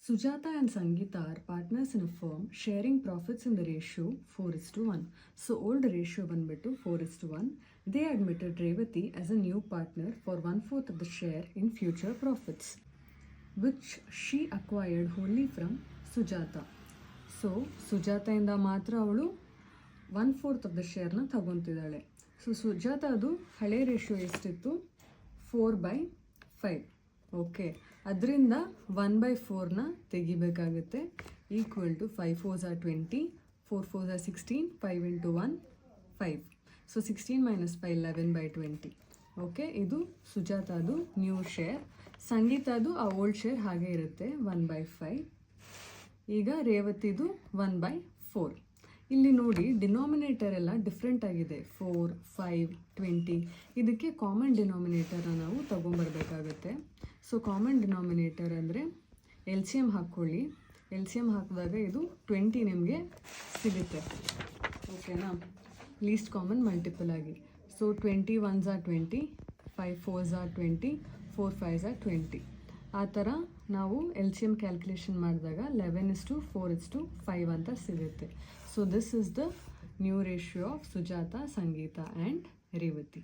Sujata and Sangeeta are partners in a firm sharing profits in the ratio 4:1. So old ratio ಬಂದ್ಬಿಟ್ಟು 4:1. They admitted Revati as a new partner for 1/4 of the share in future profits, which she acquired wholly from Sujata. So ಸುಜಾತೆಯಿಂದ ಮಾತ್ರ ಅವಳು 1/4 of the ಶೇರ್ನ ತಗೊತಿದ್ದಾಳೆ. So ಸುಜಾತದು ಹಳೆ ratio ಎಷ್ಟಿತ್ತು? 4/5. Okay, ಅದರಿಂದ 1/4ನ ತೆಗಿಬೇಕಾಗುತ್ತೆ. Equal to 5 4s are 20, 4 4s are 16, 5 into 1 5. So 16 minus 5 11/20. Okay, ಇದು ಸುಜಾತದು ನ್ಯೂ ಶೇರ್. ಸಂಗೀತದು ಆ ಓಲ್ಡ್ ಶೇರ್ ಹಾಗೆ ಇರುತ್ತೆ 1/5. ಈಗ ರೇವತಿದು 1/4. ಇಲ್ಲಿ ನೋಡಿ ಡಿನಾಮಿನೇಟರ್ ಎಲ್ಲ ಡಿಫ್ರೆಂಟ್ ಆಗಿದೆ. 4 5 20. ಇದಕ್ಕೆ ಕಾಮನ್ ಡಿನಾಮಿನೇಟರ್ನ ನಾವು ತೊಗೊಂಬರ್ಬೇಕಾಗತ್ತೆ. ಸೊ ಕಾಮನ್ ಡಿನಾಮಿನೇಟರ್ ಅಂದರೆ ಎಲ್ ಸಿ ಎಮ್ ಹಾಕ್ಕೊಳ್ಳಿ. ಎಲ್ ಸಿ ಎಮ್ ಹಾಕಿದಾಗ ಇದು 20 ನಿಮಗೆ ಸಿಗುತ್ತೆ. ಓಕೆನಾ? ಲೀಸ್ಟ್ ಕಾಮನ್ ಮಲ್ಟಿಪಲ್ ಆಗಿ. So 20 1s are 20, 5 4s are 20, 4 5s are 20. ಆ ಥರ ನಾವು ಎಲ್ ಸಿ ಎಮ್ ಕ್ಯಾಲ್ಕುಲೇಷನ್ ಮಾಡಿದಾಗ 11:4:5 ಅಂತ ಸಿಗುತ್ತೆ. So this is the new ratio of Sujatha, Sangeetha and Revathi.